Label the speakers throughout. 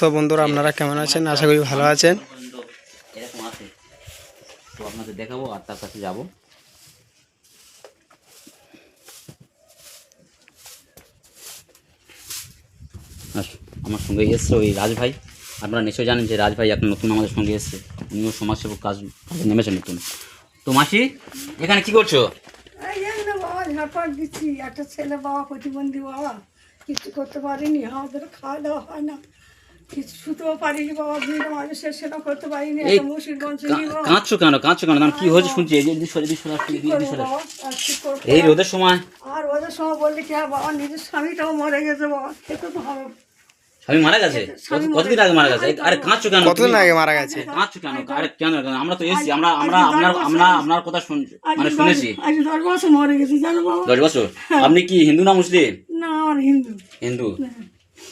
Speaker 1: সব বন্ধুরা আপনারা কেমন আছেন? আশা করি ভালো আছেন।
Speaker 2: এরকম আছে তো আপনাদের দেখাবো আর তার কাছে যাবো। আমার সঙ্গে এসছে ওই রাজ ভাই। আপনারা নিশ্চয়ই জানেন যে রাজ ভাই এখন নতুন আমাদের সঙ্গে এসছে, উনিও সমাজসেবক কাজে নেমেছেন নতুন। তো মাসি এখানে কি করছো?
Speaker 3: বাবা ঝাড়পাট দিচ্ছি। একটা ছেলে বাবা প্রতিবন্ধী বাবা, কিছু করতে পারিনি, আমাদের খাওয়া দাওয়া হয় না, কিছু শুতেও পারিনি বাবা, দুইটা মানুষের সেটা করতে পারিনি।
Speaker 2: এই
Speaker 3: একটা মুসিরগঞ্জ
Speaker 2: কাঁদছো কেন? কি হয়েছে শুনছি? এই যে এই রোদের সময়
Speaker 3: আর ওদের সময় বললে কি হয় বাবা, নিজের স্বামীটাও মরে গেছে বাবা, খেতে তো হবে।
Speaker 2: স্বামী মারা গেছে? কতদিন আগে মারা গেছে? আরে কাঁদছো কেন?
Speaker 1: কতদিন আগে মারা গেছে?
Speaker 2: কাঁদছো কেন? আরে কেন? আমরা তো এসেছি, আমরা আপনার কথা শুনেছি।
Speaker 3: আজ 10 বছর মরে গেছে জানো বাবা।
Speaker 2: 10 বছর? আপনি কি হিন্দু না মুসলিম?
Speaker 3: না, আমার হিন্দু।
Speaker 2: হিন্দু।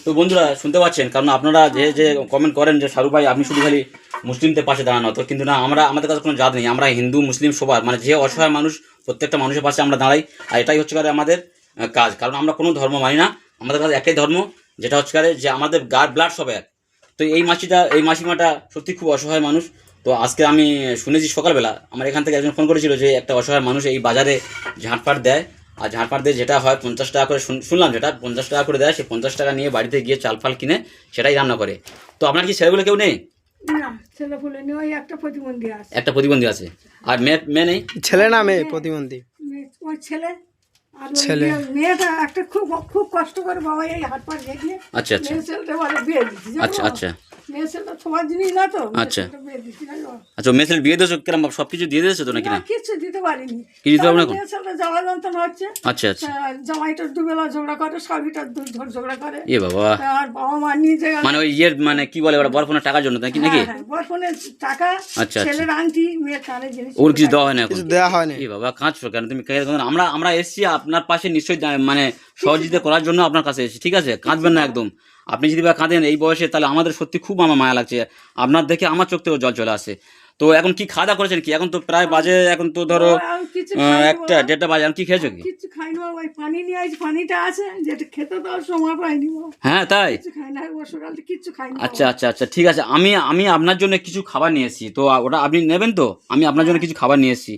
Speaker 2: তো বন্ধুরা শুনতে পাচ্ছেন, কারণ আপনারা যে কমেন্ট করেন যে শাহরুখ ভাই আপনি শুধু খালি মুসলিমদের পাশে দাঁড়ানো, তো কিন্তু না, আমাদের কাছে কোনো জাত নেই। আমরা হিন্দু মুসলিম সবার, মানে যে অসহায় মানুষ প্রত্যেকটা মানুষের পাশে আমরা দাঁড়াই। আর এটাই হচ্ছে আমাদের কাজ, কারণ আমরা কোনো ধর্ম মানি না। আমাদের কাছে একটাই ধর্ম, যেটা হচ্ছে যে আমাদের ব্লাড সব এক। তো এই মাসিমাটা সত্যি খুব অসহায় মানুষ। তো আজকে আমি শুনেছি সকালবেলা আমার এখান থেকে একজন ফোন করেছিল যে একটা অসহায় মানুষ এই বাজারে ঝাঁটপাট দেয়, আর ঝাড়পাট দিয়ে যেটা হয় 50 টাকা করে, শুনলাম যেটা 50 টাকা করে দেয়, সেই 50 টাকা নিয়ে বাড়িতে গিয়ে চাল ফাল কিনে সেটাই রান্না করে। তো আপনার কি ছেলেগুলো কেউ নেই?
Speaker 3: না, ছেলে ফুলে নেই, ওই একটা প্রতিবন্ধী আছে।
Speaker 2: একটা প্রতিবন্ধী আছে। আর মেয়ে নেই?
Speaker 1: ছেলে না মেয়ে প্রতিবন্ধী?
Speaker 3: ওই ছেলে। আর
Speaker 1: ছেলে।
Speaker 3: মেয়েটা একটা খুব কষ্ট করে বাবা এই হাত পা রেখে
Speaker 2: আচ্ছা
Speaker 3: মেয়ে ছেলেটা বলে বিয়ে দিচ্ছি।
Speaker 2: আচ্ছা
Speaker 3: মেয়ে ছেলেটা সবার জিনিস না তো,
Speaker 2: আচ্ছা
Speaker 3: বিয়ে দিচ্ছি।
Speaker 2: মেয়ে ছেলে বিয়ে দিয়েছো কিরম? সব কিছু দিয়ে দিয়েছো তো নাকি? না
Speaker 3: কিছু দিতে পারিনি।
Speaker 2: কি দিতে পারবো না?
Speaker 3: মেয়ে ছেলেটা জ্বালা যন্ত্রণা হচ্ছে।
Speaker 2: আচ্ছা
Speaker 3: জামাইটার দুবেলা ঝগড়া করে, স্বামীটার ঝগড়া করে।
Speaker 2: এ বাবা,
Speaker 3: আর বাবা মা নিয়ে যায়
Speaker 2: মানে ওই মানে কি বলে ওরা, বরফনের টাকার জন্য নাকি?
Speaker 3: বরফনের টাকা, ছেলের আংটি, মেয়ের কানের জিনিস,
Speaker 2: ওর কিছু দেওয়া হয় না?
Speaker 1: কিছু দেওয়া হয় না।
Speaker 2: এ বাবা, কাঁদছো কেন তুমি? আমরা এসেছি আপনার পাশে, নিশ্চয়ই মানে সহযোগিতা করার জন্য আপনার কাছে এসেছি, ঠিক আছে? কাঁদবেন না একদম। আপনি যদি বা কাঁদেন এই বয়সে, তাহলে আমাদের সত্যি খুব আমার মায়া লাগছে। আপনার দেখে আমার চোখ থেকেও জল চলে আসে। তো এখন কি খাওয়া দাওয়া করেছেন কি? এখন তো প্রায় বাজে, এখন তো ধরো 1টা 1:30 বাজে। এখন কি খেয়েছো কি?
Speaker 3: কিছু খাইনি বাবা, ওই পানি নিয়ে আসি, পানিটা আছে যেটা খেতে দেওয়ার সময় পাইনি বাবা।
Speaker 2: হ্যাঁ তাই?
Speaker 3: কিছু খাই না, বসরালতে কিছু খাইনি।
Speaker 2: আচ্ছা ঠিক আছে, আমি আপনার জন্য কিছু খাবার নিয়ে এসেছি, তো ওটা আপনি নেবেন তো? আমি আপনার জন্য কিছু খাবার নিয়ে এসেছি।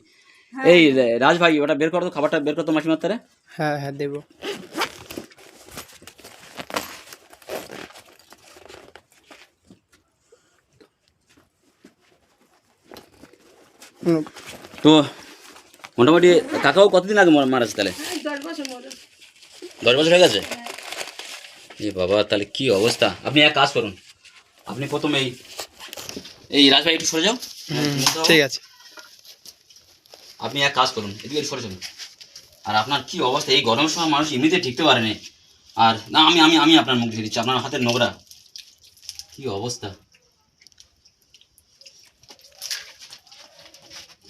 Speaker 2: এই রাজ ভাই, ওটা বের করো তো, খাবারটা বের করতো মাসিমার তারে।
Speaker 1: হ্যাঁ দেবো।
Speaker 2: তো মোটামুটি কাকাও কতদিন আগে মারা গেছে তাহলে?
Speaker 3: 10 বছর মরে।
Speaker 2: 10 বছর হয়ে গেছে? এ বাবা, তাহলে কি অবস্থা! আপনি এক কাজ করুন, আপনি প্রথম এই রাজ ভাই একটু সরে যাও।
Speaker 1: ঠিক আছে।
Speaker 2: আপনি এক কাজ করুন, এদিকে সরে যান। আর আপনার কি অবস্থা, এই গরমের সময় মানুষ এমনিতে ঠিকতে পারেনি। আর না, আমি আপনার মুখ দিয়ে দিচ্ছি, আপনার হাতের নোংরা কি অবস্থা।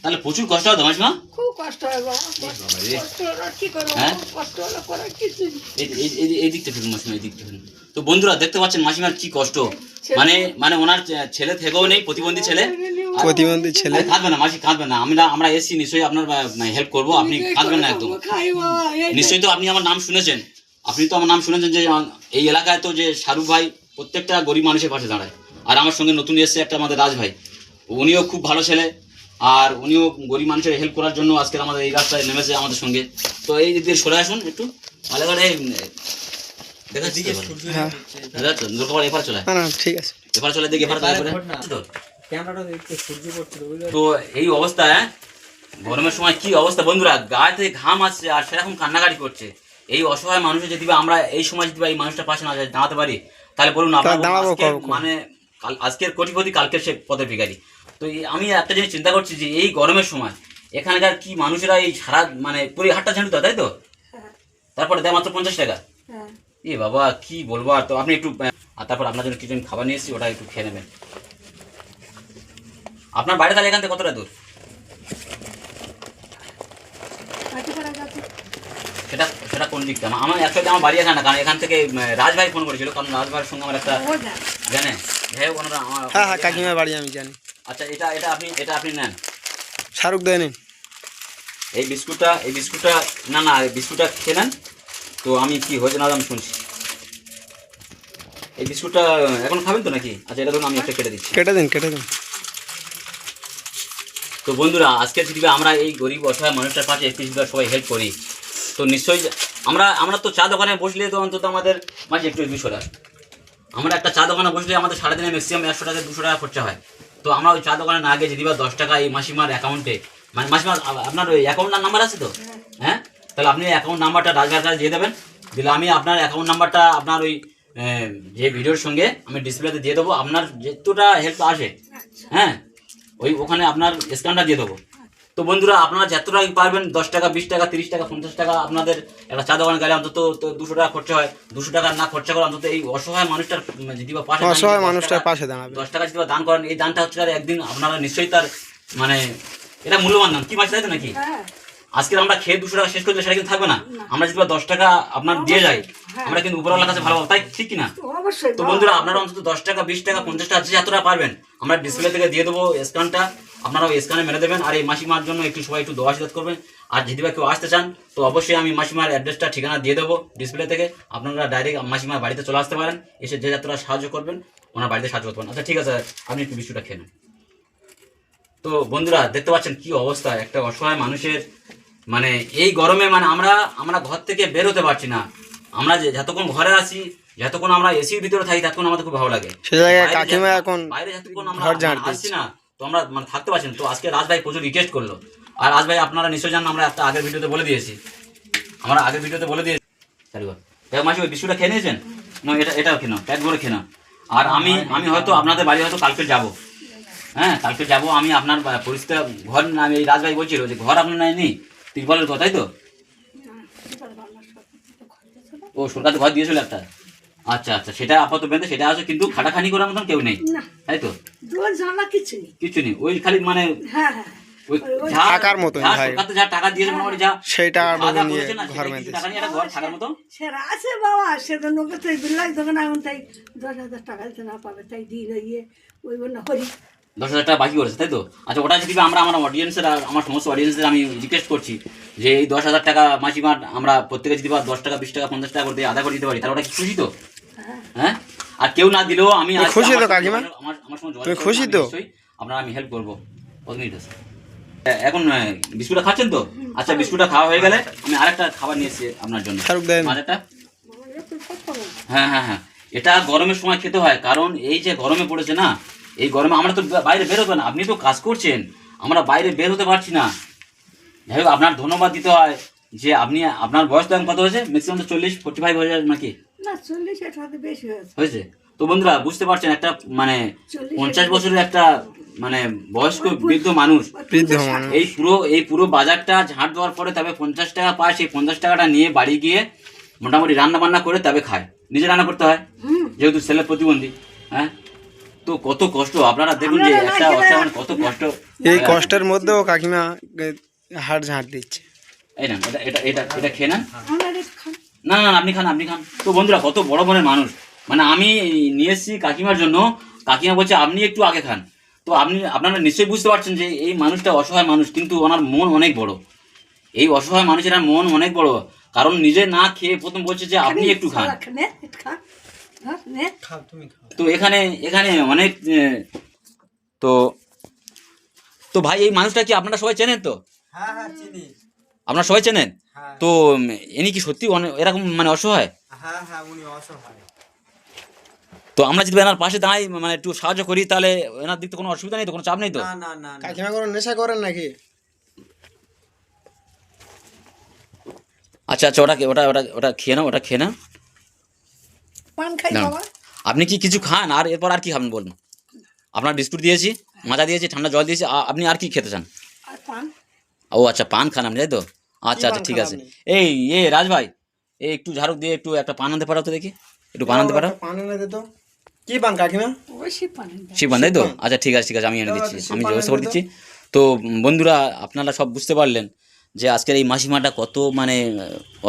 Speaker 2: তাহলে প্রচুর কষ্ট হয় তো মাসিমা?
Speaker 3: খুব কষ্ট হয় বাবা, কষ্ট হলো কি করবো, কষ্ট হলো করার কিছু।
Speaker 2: এই দিকটা ফেলুন মাসিমা, এই দিকটা ফেলুন। তো বন্ধুরা দেখতে পাচ্ছেন মাসিমার কি কষ্ট, মানে ওনার ছেলে থেকেও নেই, প্রতিবন্ধী ছেলে। কাঁদবে না মাসি, কাঁদবে না। আমরা এসছি, নিশ্চয়ই আপনার হেল্প করবো, আপনি কাঁদবেন না একদম। নিশ্চয়ই তো আপনি আমার নাম শুনেছেন, যে এই এলাকায় তো যে শাহরুখ ভাই প্রত্যেকটা গরিব মানুষের পাশে দাঁড়ায়। আর আমার সঙ্গে নতুন এসছে একটা আমাদের রাজ ভাই, উনিও খুব ভালো ছেলে, আর উনিও গরিব মানুষের হেল্প করার জন্য আজকে আমাদের এই রাস্তায় নেমেছে আমাদের সঙ্গে। তো এই দিক দিয়ে সরে আসুন একটু, ভালো করে দেখা দিকে এপার চলে।
Speaker 1: ঠিক আছে,
Speaker 2: এপার চলে, দেখি এপার চলে। তো এই অবস্থা, গরমের সময় কি অবস্থা বন্ধুরা, গায়ে থেকে ঘাম আসছে আর সেরকম কান্নাকাটি করছে। এই অসহায় মানুষের যদি আমরা এই সময় যদি এই মানুষটা পাশে না দাঁড়াতে পারি, তাহলে বলুন মানে আজকের কোটিপতি, কালকের সে পথের ভিখারি। তো আমি একটা জিনিস চিন্তা করছি যে এই গরমের সময় এখানকার কি মানুষেরা এই সারা মানে পুরো হাটটা ঝাঁটু দেয়, তাই তো? তারপরে দেয় মাত্র 50 টাকা। এ বাবা, কি বলবো। আর তো আপনি একটু, আর তারপর আপনার জন্য কিছু খাবার নিয়ে এসেছি, ওটা একটু খেয়ে নেবেন। আপনার বাড়ি তাহলে এখান থেকে কতটা দূর? সেটা কোন দিকটা? আমার অ্যাকচুয়ালি আমার বাড়ি এখানে না, কারণ এখান থেকে রাজ ভাই ফোন করেছিল, কারণ রাজ ভাইয়ের সঙ্গে আমার একটা জানে।
Speaker 1: হ্যাঁ কাকিমার বাড়ি আমি জানি।
Speaker 2: আচ্ছা, এটা আপনি নেন,
Speaker 1: শাহরুখ দেয় নিন।
Speaker 2: এই বিস্কুটটা না এই বিস্কুটটা খেয়ে নেন। তো আমি কি হয়েছে না আমি শুনছি। এই বিস্কুটটা এখন খাবেন তো নাকি? আচ্ছা, এটা ধরুন আমি একটা কেটে দিচ্ছি।
Speaker 1: কেটে দিন কেটে দিন।
Speaker 2: তো বন্ধুরা, আজকের ভিডিও আমরা এই গরিব অসহায় মানুষটার পাশে এসপিসিবার সবাই হেল্প করি। তো নিশ্চয়ই আমরা তো চা দোকানে বসলে তো অন্তত আমাদের মাঝে একটু 200 টাকা, আমরা একটা চা দোকানে বসলে আমাদের সারাদিনে ম্যাক্সিমাম 100 টাকা 200 টাকা খরচা হয়। তো আমরা ওই চা দোকানে না গিয়ে যদি বা 10 টাকা এই মাসিমার অ্যাকাউন্টে, মানে মাসিমার আপনার ওই অ্যাকাউন্ট নাম্বার আছে তো? হ্যাঁ, তাহলে আপনি অ্যাকাউন্ট নাম্বারটা রাজগার কাছে দিয়ে দেবেন। দিলে আমি আপনার অ্যাকাউন্ট নাম্বারটা আপনার ওই যে ভিডিওর সঙ্গে আমি ডিসপ্লেতে দিয়ে দেবো। আপনার যেতটা হেল্প আসে, হ্যাঁ, ওখানে আপনার স্ক্যানটা দিয়ে দেবো। তো বন্ধুরা, আপনারা যতটা পারবেন 10 টাকা 20 টাকা 30 টাকা 50 টাকা, আপনাদের একটা চা দোকানে গেলে অন্তত 200 টাকা খরচা হয়। 200 টাকা না খরচা করে অন্তত এই অসহায় মানুষটার যদি বা পাশে,
Speaker 1: অসহায় মানুষটার পাশে দাঁড়াবে।
Speaker 2: 10 টাকা যদি বা দান করেন, এই দানটা হচ্ছে একদিন আপনারা নিশ্চয়ই তার মানে এটা মূল্যবান দান। কি মাছ তাই তো নাকি? আজকে আমরা খেয়ে 200 টাকা শেষ করলে সেটা কিন্তু থাকবে না। আমরা যদি 10 টাকা আপনার দিয়ে যাই, আমরা কিন্তু উপরওয়ালার কাছে ভালো পাবো, তাই ঠিক কিনা? তো বন্ধুরা, আপনারা অন্তত 10 টাকা 20 টাকা 50 টাকা যে যতটা পারবেন আমরা ডিসপ্লে থেকে দিয়ে দেবো স্ক্যানটা, আপনারা ওই স্ক্যানে মেরে দেবেন। আর এই মাসিমার জন্য একটু সবাই একটু দোয়া আশীর্বাদ করবেন। আর যদি বা কেউ আসতে চান তো অবশ্যই আমি মাসিমার অ্যাড্রেসটা ঠিকানা দিয়ে দেবো ডিসপ্লে থেকে। আপনারা ডাইরেক্ট মাসিমার বাড়িতে চলে আসতে পারেন, এসে যে যতটা সাহায্য করবেন ওনার বাড়িতে সাহায্য করতে পারেন। আচ্ছা ঠিক আছে, আপনি একটু বিস্কুটটা খেয়ে নেন। তো বন্ধুরা, দেখতে পাচ্ছেন কি অবস্থা একটা অসহায় মানুষের। মানে এই গরমে মানে আমরা ঘর থেকে বের হতে পারছি না। আমরা যে যতক্ষণ ঘরে আছি, যতক্ষণ আমরা এসির ভিতরে থাকি, ততক্ষণ আমাদের খুব ভালো লাগে।
Speaker 1: সে জায়গায় কাকিমা এখন
Speaker 2: বাইরে যতক্ষণ আমরা
Speaker 1: ঘর ঝাড়
Speaker 2: আসছি না, তো আমরা মানে থাকতে পারছি না। তো আজকে রাজ ভাই প্রচুর রিকোয়েস্ট করলো। আর রাজ ভাই আপনারা নিশ্চয়ই জানেন, আমরা একটা আগের ভিডিওতে বলে দিয়েছি, মাসি ওই বিস্কুটটা খেয়ে নিয়েছেন না? এটাও খেয়ে নাও, প্যাক করে খেয়ে নাও। আর আমি হয়তো আপনাদের বাড়ি হয়তো কালকে যাবো। হ্যাঁ, কালকে যাবো আমি। আপনার পরিষ্কার ঘর, আমি এই রাজভাই বলছিল যে ঘর আপনার নেয়নি তিরপলের কথাই তো? ও সরকার ঘর দিয়েছিল একটা। আচ্ছা আচ্ছা, সেটা আপাতত বেঁধে সেটা আছে, কিন্তু খাটাখানি করার মতন কেউ নেই, তাই তো? কিছু নেই, ওই খালি মানে ওই
Speaker 1: থাকার মতো
Speaker 2: সরকার যা টাকা দিয়েছে মোটামুটি যা
Speaker 1: সেই টাকা নিয়ে
Speaker 2: ঘর
Speaker 1: বেঁধেছে।
Speaker 2: টাকা নিয়ে একটা ঘর থাকার মতো
Speaker 3: সেরা আছে বাবা, সেটা নৌকা তাই বিল্লাই দোকানে এখন তাই 10,000 টাকা দিতে না পাবে, তাই দিন ইয়ে ওই জন্য হরি
Speaker 2: 10,000 টাকা বাকি করেছে, তাই তো? আচ্ছা, ওটা যদি আমরা আমার অডিয়েন্সের, আমার সমস্ত অডিয়েন্সদের আমি রিকোয়েস্ট করছি যে এই 10,000 টাকা মাসিমার আমরা প্রত্যেকে যদি 10 টাকা 20 টাকা 50 টাকা করে আদা করে দিতে পারি, তাহলে ওটা কি খুশি তো? হ্যাঁ, আর কেউ না দিলেও আমি
Speaker 1: খুশি তো কাকিমা?
Speaker 2: আমার সঙ্গে
Speaker 1: তুমি খুশি তো?
Speaker 2: আপনারা আমি হেল্প করবো। এখন বিস্কুটটা খাচ্ছেন তো? আচ্ছা, বিস্কুটটা খাওয়া হয়ে গেলে আমি আরেকটা খাবার নিয়ে এসেছি আপনার জন্য। মাঝেটা, হ্যাঁ হ্যাঁ হ্যাঁ, এটা গরমের সময় খেতে হয়, কারণ এই যে গরমে পড়েছে না, এই গরমে আমরা তো বাইরে বের হতে না। আপনি তো কাজ করছেন, আমরা বাইরে বের হতে পারছি না। যাই হোক, আপনার ধন্যবাদ দিতে হয় যে আপনি, আপনার বয়স তো কত হয়েছে? ম্যাক্সিমাম তো 40-45 হয়ে যায় নাকি?
Speaker 3: না 40 এর সাথে বেশি
Speaker 2: হয়েছে। তো বন্ধুরা, বুঝতে পারছেন একটা মানে 50 বছরের একটা মানে বয়স্ক বৃদ্ধ মানুষ, এই পুরো বাজারটা ঝাঁট দেওয়ার পরে তবে 50 টাকা পায়। সেই 50 টাকাটা নিয়ে বাড়ি গিয়ে মোটামুটি রান্না বান্না করে তবে খায়। নিজে রান্না করতে হয় যেহেতু ছেলে প্রতিবন্ধী। হ্যাঁ, তো কত কষ্ট আপনারা দেখুন যে একটা অসাধারণ কত কষ্ট।
Speaker 1: এই কষ্টের মধ্যেও কাকিমা হাড় ঝাঁট দিচ্ছে।
Speaker 2: এই না, এটা এটা এটা খেয়ে নেন। না না, আপনি খান, আপনি খান। তো বন্ধুরা, কত বড় মনের মানুষ। মানে আমি নিয়ে এসেছি কাকিমার জন্য, কাকিমা বলছে আপনি একটু আগে খান। তো আপনারা নিশ্চয়ই বুঝতে পারছেন যে এই মানুষটা অসহায় মানুষ, কিন্তু ওনার মন অনেক বড়। এই অসহায় মানুষের মন অনেক বড়, কারণ নিজে না খেয়ে প্রথম বলছে যে আপনি একটু খান। তো এখানে অনেক তো ভাই, এই মানুষটা কি আপনারা সবাই চেনেন তো?
Speaker 4: হ্যাঁ হ্যাঁ চিনি।
Speaker 2: আপনারা সবাই চেনেন তো? ইনি কি সত্যি এরকম মানে অসহায়?
Speaker 4: হ্যাঁ হ্যাঁ, উনি অসহায়।
Speaker 2: তো আমরা যদি এনার পাশে দাঁড়াই, মানে একটু সাহায্য করি, তাহলে এনার দিক থেকে কোনো অসুবিধা নেই তো, কোনো চাপ নেই তো?
Speaker 4: না না না।
Speaker 1: কাকিমা কোনো নেশা করেন নাকি?
Speaker 2: আচ্ছা আচ্ছা, ওটা খেয়ে নাও, ওটা খেয়ে নাও।
Speaker 3: পান খাই বাবা।
Speaker 2: আপনি কি কিছু খান? আর এরপর আর কি খাবেন বলুন? আপনার বিস্কুট দিয়েছি, মাজা দিয়েছি, ঠান্ডা জল দিয়েছি, আপনি আর কি খেতে চান?
Speaker 3: আর পান।
Speaker 2: ও আচ্ছা, পান খান আপনি, তাই তো? আচ্ছা আচ্ছা, ঠিক আছে। এই রাজ ভাই, এই একটু ঝাড়ু দিয়ে একটু একটা পান আনতে পারো তো দেখি, একটু পান আনতে পারো।
Speaker 1: পান এনে দে তো। কি পান কাকিমা?
Speaker 3: ওই শিবপান।
Speaker 2: শিবপান, তাই তো? আচ্ছা ঠিক আছে, আমি এনে দিচ্ছি, আমি ব্যবস্থা করে দিচ্ছি। তো বন্ধুরা, আপনারা সব বুঝতে পারলেন যে আজকের এই মাসিমাটা কত মানে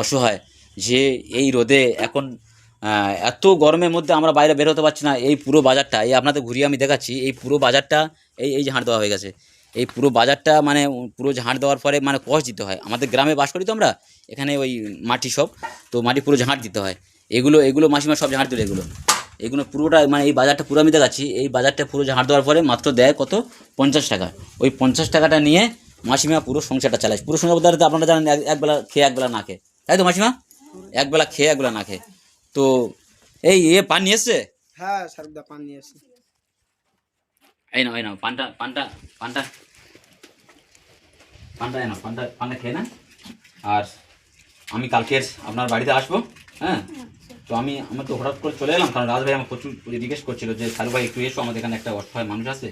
Speaker 2: অসহায়, যে এই রোদে এখন এত গরমের মধ্যে আমরা বাইরে বের হতে পারছি না। এই পুরো বাজারটা, এই আপনাদের ঘুরিয়ে আমি দেখাচ্ছি, এই পুরো বাজারটা এই ঝাঁট দেওয়া হয়ে গেছে। এই পুরো বাজারটা মানে পুরো ঝাঁট দেওয়ার পরে মানে কষ দিতে হয়। আমাদের গ্রামে বাস করি তো আমরা, এখানে ওই মাটি সব, তো মাটি পুরো ঝাঁট দিতে হয়। এগুলো মাসিমা সব ঝাঁট দিল, এইগুলো পুরোটা মানে এই বাজারটা পুরো আমি দেখাচ্ছি, এই বাজারটা পুরো ঝাঁট দেওয়ার পরে মাত্র দেয় কত 50 টাকা। ওই 50 টাকাটা নিয়ে মাসিমা পুরো সংসারটা চালায়। পুরো সংসার বলতে আপনারা জানেন একবেলা খেয়ে একবেলা না খেয়ে, তাই তো মাসিমা? একবেলা খেয়ে একবেলা না খেয়ে। তো এই পান নিয়ে এসছে,
Speaker 1: হ্যাঁ শাহরুখদা পান নিয়ে এসছে।
Speaker 2: এই নাও পানটা পানটা পানটা পানটা এনো, পানটা খেয়ে না। আর আমি কালকের আপনার বাড়িতে আসবো, হ্যাঁ। তো আমার তো হঠাৎ করে চলে এলাম, কারণ রাজ ভাই আমার প্রচুর জিজ্ঞেস করছিল যে সারু ভাই একটু এসো, আমাদের এখানে একটা অসহায় মানুষ আছে,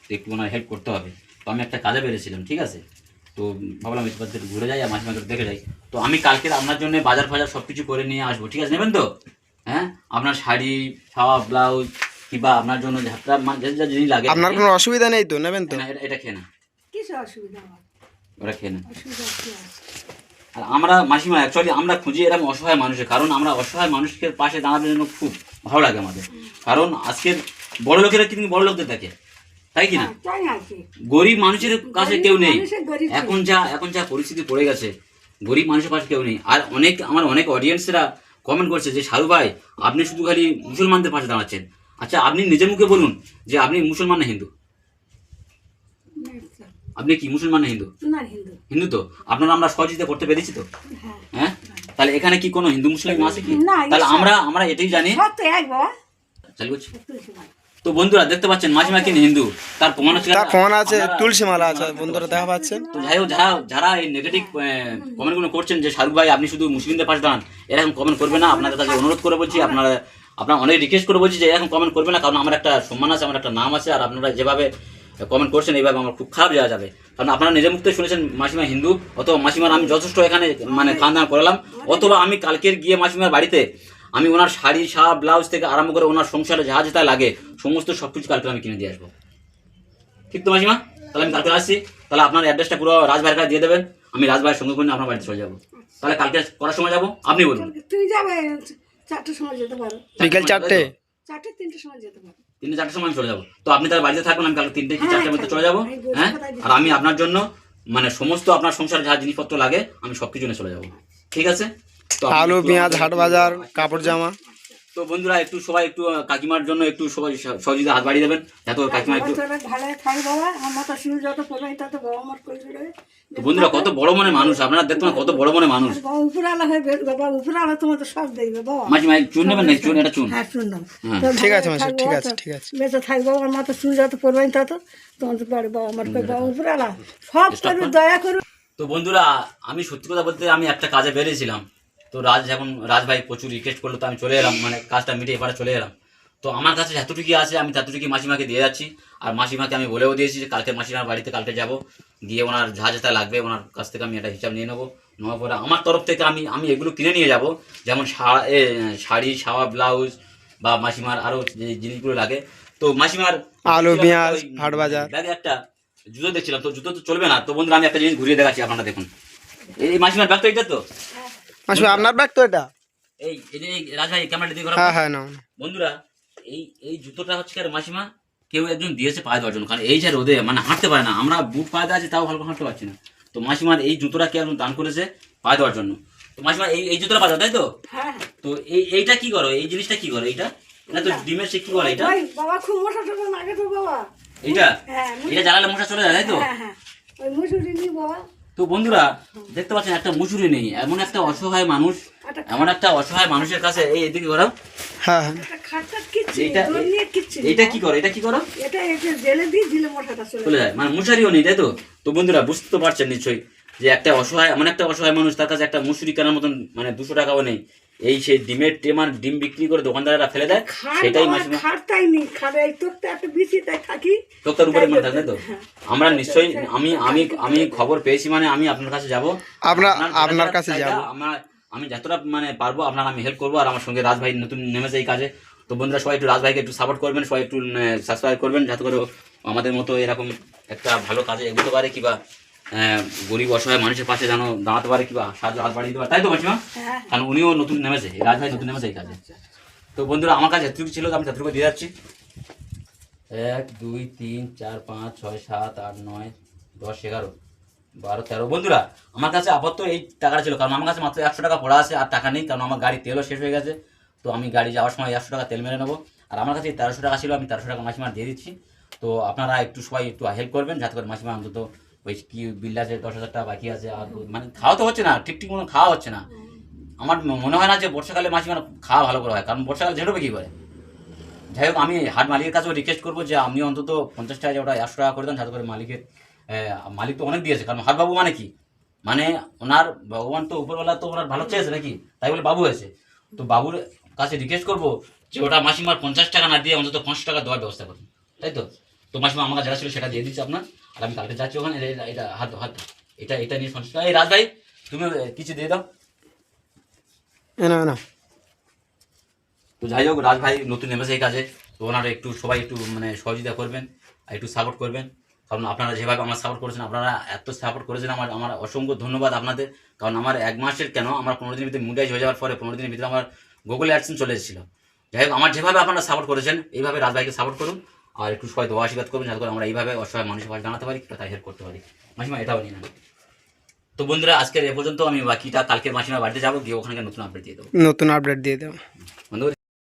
Speaker 2: তো একটু ওনার হেল্প করতে হবে। তো আমি একটা কাজে বেরিয়েছিলাম, ঠিক আছে। তো ভাবলাম একবার ঘুরে যাই আর মাঝে দেখে যাই। তো আমি কালকের আপনার জন্য বাজার ফাজার সব কিছু করে নিয়ে আসবো, ঠিক আছে? নেবেন তো? হ্যাঁ, আপনার শাড়ি, ছাওয়া, ব্লাউজ, কিংবা আপনার জন্য যাত্রা যা জিনিস লাগে।
Speaker 1: আপনার কোনো অসুবিধা নেই তো? নেবেন তো?
Speaker 2: না, এটা খেয়ে না,
Speaker 3: কিছু অসুবিধা আমার
Speaker 2: ওটা খেয়ে না।
Speaker 3: অসুবিধা কি আছে?
Speaker 2: আর আমরা মাসিমা অ্যাকচুয়ালি আমরা খুঁজি এরকম অসহায় মানুষের, কারণ আমরা অসহায় মানুষের পাশে দাঁড়ানোর জন্য খুব ভালো লাগে আমাদের। কারণ আজকের বড় লোকেরা কিন্তু বড় লোকদের দেখে, তাই কি না?
Speaker 3: তাই আছে,
Speaker 2: গরিব মানুষের কাছে কেউ নেই।
Speaker 3: মানুষের গরিব
Speaker 2: এখন যা পরিস্থিতি পড়ে গেছে, গরিব মানুষের পাশে কেউ নেই। আর আমার অনেক অডিয়েন্সরা কমেন্ট করছে যে সারু ভাই আপনি শুধু খালি মুসলমানদের পাশে দাঁড়াচ্ছেন। আচ্ছা, আপনি নিজের মুখে বলুন যে আপনি মুসলমান না হিন্দু? আপনি কি মুসলমান না হিন্দু?
Speaker 3: না, হিন্দু।
Speaker 2: হিন্দু তো আপনারা আমরা সহযোগিতা করতে পেরেছি তো,
Speaker 3: হ্যাঁ,
Speaker 2: হ্যাঁ। তাহলে এখানে কি কোনো হিন্দু মুসলিম আছে কি?
Speaker 3: না,
Speaker 2: তাহলে আমরা এটাই জানি।
Speaker 3: সব তো এক বাবা।
Speaker 2: চালু করছি। তো বন্ধুরা দেখতে পাচ্ছেন মাসিমা কিন্তু হিন্দু, তার প্রমাণ হচ্ছে
Speaker 1: তার ফোন আছে, তুলসী মালা আছে, বন্ধুরা দেখা পাচ্ছেন।
Speaker 2: তো যাই হোক, যারা এই নেগেটিভ কমেন্টগুলো করছেন যে শাহরুখ ভাই আপনি শুধু মুসলিমদের পাশে দাঁড়ান, এরকম কমেন্ট করবে না। আপনাদের কাছে অনুরোধ করে বলছি, আপনারা অনেক রিকোয়েস্ট করে বলছি যে এরকম কমেন্ট করবে না, কারণ আমার একটা সম্মান আছে, আমার একটা নাম আছে। আর আপনারা যেভাবে কমেন্ট করছেন এইভাবে আমার খুব খারাপ যাওয়া যাবে, কারণ আপনারা নিজের মুখ থেকে শুনেছেন মাসিমা হিন্দু, অথবা মাসিমার আমি যথেষ্ট এখানে মানে খান দান করালাম, অথবা আমি কালকের গিয়ে মাসিমার বাড়িতে আমি ওনার শাড়ি, শাড়, ব্লাউজ থেকে আরম্ভ করে ওনার সংসারে যা যেটা লাগে সমস্ত সব কিছু কালকে আমি কিনে দিয়ে আসবো, ঠিক তো মাসিমা? তাহলে আমি কালকে আসছি, তাহলে আপনার অ্যাড্রেসটা পুরো রাজভাইয়ের কাছে দিয়ে দেবেন, আমি রাজভাইয়ের সঙ্গে করে আপনার বাড়িতে চলে যাবো। তাহলে কালকে করার সময় যাবো, আপনি বলুন।
Speaker 3: তুমি যাবে 4টার সময় যেতে পারো,
Speaker 1: বিকেল 4টে,
Speaker 3: 3টার সময় যেতে পারো।
Speaker 2: 3-4টার সময় আমি চলে যাবো। তো আপনি তার বাড়িতে থাকবেন, আমি কালকে 3টে কি 4টার মধ্যে চলে যাবো, হ্যাঁ। আর আমি আপনার জন্য মানে সমস্ত আপনার সংসার যা জিনিসপত্র লাগে আমি সব কিছু নিয়ে চলে যাবো, ঠিক আছে? তো
Speaker 1: আলু, পেঁয়াজ, হাট বাজার, কাপড় জামা।
Speaker 2: তো বন্ধুরা সবাই একটু কাকিমার জন্য একটু সবাই সহযোগিতা হাত বাড়িয়ে দেবেন, যাতে কাকিমা একটু।
Speaker 3: ভালো থাক বাবা, আমার মাথা শুরু যত পড়বে তত বাবা আমার করে দেবে।
Speaker 2: তো বন্ধুরা কত বড় মনে মানুষ, আপনারা দেখতে না কত বড় মনে মানুষ।
Speaker 3: বাবা উপরে আলা হয়ে বাবা, উপরে আলা তোমার তো সব দেখবে বাবা।
Speaker 2: মাঝিমা চুন নেবেন না? চুন, এটা চুন।
Speaker 3: হ্যাঁ, শুনলাম।
Speaker 1: ঠিক আছে মাসি, ঠিক আছে, ঠিক আছে।
Speaker 3: বেঁচে থাকবো, আমার মাথা শুরু যত পড়বে তত তোমার তো পড়ে বাবা আমার বাবা উপরে আলা সব করবে, দয়া করবে।
Speaker 2: তো বন্ধুরা আমি সত্যি কথা বলতে আমি একটা কাজে বেরিয়েছিলাম, তো রাজ ভাই প্রচুর রিকোয়েস্ট করলো, তো আমি চলে এলাম, মানে কাজটা মিটিয়ে এবারে চলে এলাম। তো আমার কাছে যতটুকু আছে আমি ততটুকু মাসিমাকে দিয়ে যাচ্ছি। আর মাসিমাকে আমি বলেও দিয়েছি যে কালকে মাসিমার বাড়িতে কালকে যাব, গিয়ে ওনার যা যেটা লাগবে ওনার কাছ থেকে আমি একটা হিসাব নিয়ে নেবো। নেওয়ার পরে আমার তরফ থেকে আমি এগুলো কিনে নিয়ে যাব, যেমন শাড়ি, ছাওয়া, ব্লাউজ বা মাসিমার আরও যে জিনিসগুলো লাগে। তো মাসিমার
Speaker 1: আলু, পেঁয়াজ, হাট বাজার।
Speaker 2: ব্যাগে একটা জুতো দেখছিলাম, তো জুতো তো চলবে না। তো বন্ধুরা আমি একটা জিনিস ঘুরিয়ে দেখাচ্ছি, আপনারা দেখুন। এই মাসিমার ব্যাগ তো এটা তো
Speaker 1: মাসি আপনার ব্যাগ তো এটা?
Speaker 2: এই রাজভাই ক্যামেরাটা দিয়ে
Speaker 1: হ্যাঁ হ্যাঁ, না
Speaker 2: বন্ধুরা এই জুতোটা হচ্ছে আর মাসিমা কেউ একজন দিয়েছে পায়ে দেওয়ার জন্য, কারণ এই যে রোদে মানে হাঁটতে পারে না, আমরা বুট পায়ে দেওয়া আছে তাও ভালো হাঁটতে পারছি না। তো মাসিমার এই জুতোটা কে একজন দান করেছে পায়ে দেওয়ার জন্য। তো মাসিমা এই জুতোটা পাওয়া তাই তো?
Speaker 3: হ্যাঁ।
Speaker 2: তো এইটা কি করো, এই জিনিসটা কি করো? এটা তো ডিমের সে কি করে এটা?
Speaker 3: বাবা খুব মশা টশা লাগে তো বাবা।
Speaker 2: এইটা
Speaker 3: হ্যাঁ,
Speaker 2: এটা জ্বালালে মশা চলে যায় তাই তো?
Speaker 3: হ্যাঁ হ্যাঁ, ওই মুসুরি নি বাবা।
Speaker 2: তো বন্ধুরা দেখতে পাচ্ছেন একটা মুসুরি নেই, এমন একটা অসহায় মানুষ, এমন একটা অসহায় মানুষের কাছে এদিকে করো।
Speaker 1: হ্যাঁ হ্যাঁ।
Speaker 3: একটা খাটটা কিচ্ছু
Speaker 2: এইটা
Speaker 3: দড়ি নিয়ে কিচ্ছু নেই।
Speaker 2: এটা কি করো, এটা কি করো?
Speaker 3: এটা জেলে দিয়ে দিলে মশাটা চলে
Speaker 2: চলে যায়, মানে মশারিও নেই তাই তো? তো বন্ধুরা বুঝতে তো পারছেন নিশ্চয়ই যে একটা অসহায় এমন একটা অসহায় মানুষ, তার কাছে একটা মুসুরি কেনার মতন মানে 200 টাকাও নেই। এই সেই ডিমের টেমার ডিম বিক্রি করে দোকানদাররা ফেলে দেয়, সেটাই মাসিমা।
Speaker 3: খাটটাই নেই, খাটে এই তোকটা একটা বিছি তাই থাকি,
Speaker 2: তোকটার উপরে মনে থাকে তো? আমরা নিশ্চয়ই আমি খবর পেয়েছি, মানে আমি আপনার কাছে যাব,
Speaker 1: আপনার কাছে যাব,
Speaker 2: আমি যতটা মানে পারবো আপনার আমি হেল্প করবো। আর আমার সঙ্গে রাজ ভাই নতুন নেমেছে এই কাজে। তো বন্ধুরা সবাই একটু রাজ ভাইকে একটু সাপোর্ট করবেন, সবাই একটু সাবস্ক্রাইব করবেন, যাতে করে আমাদের মতো এরকম একটা ভালো কাজে এগোতে পারে, কিংবা গরিব অসহায় মানুষের পাশে যেন দাঁড়াতে পারে, কিংবা সাহায্য হাত বাড়িয়ে দিতে পারে, তাই তো মাসিমা? কারণ উনিও নতুন নেমেছে, রাজ ভাই নতুন নেমেছে এই কাজে। তো বন্ধুরা আমার কাছে যতটুকু ছিল আমি ততটুকু দিয়ে যাচ্ছি। 1 2 3 4 5 6 7 8 9 10 11 12 13 বন্ধুরা আমার কাছে আপাতত এই টাকাটা ছিল, কারণ আমার কাছে মাত্র 100 টাকা পড়া আছে, আর টাকা নেই, কারণ আমার গাড়ি তেলও শেষ হয়ে গেছে। তো আমি গাড়ি যাওয়ার সময় 100 টাকা তেল মেরে নেবো। আর আমার কাছে 1300 টাকা ছিল, আমি 1300 টাকা মাসিমার দিয়ে দিচ্ছি। তো আপনারা একটু সবাই একটু হেল্প করবেন যাতে করে মাসিমা অন্তত ওই কি বিল আছে 10,000 টাকা বাকি আছে, আর মানে খাওয়া তো হচ্ছে না, ঠিক মতো খাওয়া হচ্ছে না। আমার মনে হয় না যে বর্ষাকালে মাসিমার খাওয়া ভালো করে হয়, কারণ বর্ষাকালে ঝেড়বে কী করে। যাই হোক, আমি হাট মালিকের কাছেও রিকোয়েস্ট করবো যে আপনি অন্তত 50 টাকা ওটা 100 টাকা করে দেন, যাতে করে মালিক তো অনেক দিয়েছে, কারণ হাটবাবু মানে কি, মানে ওনার ভগবান তো উপরওয়ালা তো ওনার ভালো চেয়েছে নাকি, তাই বলে বাবু হয়েছে। তো বাবুর কাছে রিকোয়েস্ট করবো যে ওটা মাসিমার 50 টাকা না দিয়ে অন্তত 500 টাকা দেওয়ার ব্যবস্থা করুন, তাই তো। তো মাসিমা আমার কাছে যেটা ছিল সেটা দিয়ে দিচ্ছি আপনার, আর আমি কালকে যাচ্ছি ওখানে। এটা হাত হাত এটা নিয়ে 50 টাকা। এই রাজ ভাই, তুমি কিছু দিয়ে দাও।
Speaker 1: না না,
Speaker 2: তো যাই হোক, রাজ ভাই নতুন নেমেছে এই কাজে, তো ওনারা একটু সবাই একটু মানে সহযোগিতা করবেন আর একটু সাপোর্ট করবেন, কারণ আপনারা যেভাবে আমার সাপোর্ট করেছেন, আপনারা এত সাপোর্ট করেছেন, আমার অসংখ্য ধন্যবাদ আপনাদের। কারণ আমার 1 মাসের কেন, আমার 15 দিনের ভিতরে মনিটাইজ হয়ে যাওয়ার পরে 15 দিনের ভিতরে আমার গুগল অ্যাডসেন্স চলে এসেছিলো। যাই হোক, আমার যেভাবে আপনারা সাপোর্ট করেছেন এইভাবে রাজ ভাইকে সাপোর্ট করুন, আর একটু সবাই দোয়া আশীর্বাদ করবেন যাতে করে আমরা এইভাবে অসহায় মানুষের পাশে দাঁড়াতে পারি, তাই হেল্প করতে পারি। মাসিমা এটাও নিয়ে নেন। তো বন্ধুরা, আজকের এ পর্যন্ত। আমি বাকিটা কালকের মাসিমার বাড়িতে যাবো, গিয়ে ওখানে নতুন আপডেট দিয়ে দেবো।
Speaker 1: নতুন আপডেট দিয়ে দেবো।
Speaker 2: বন্ধু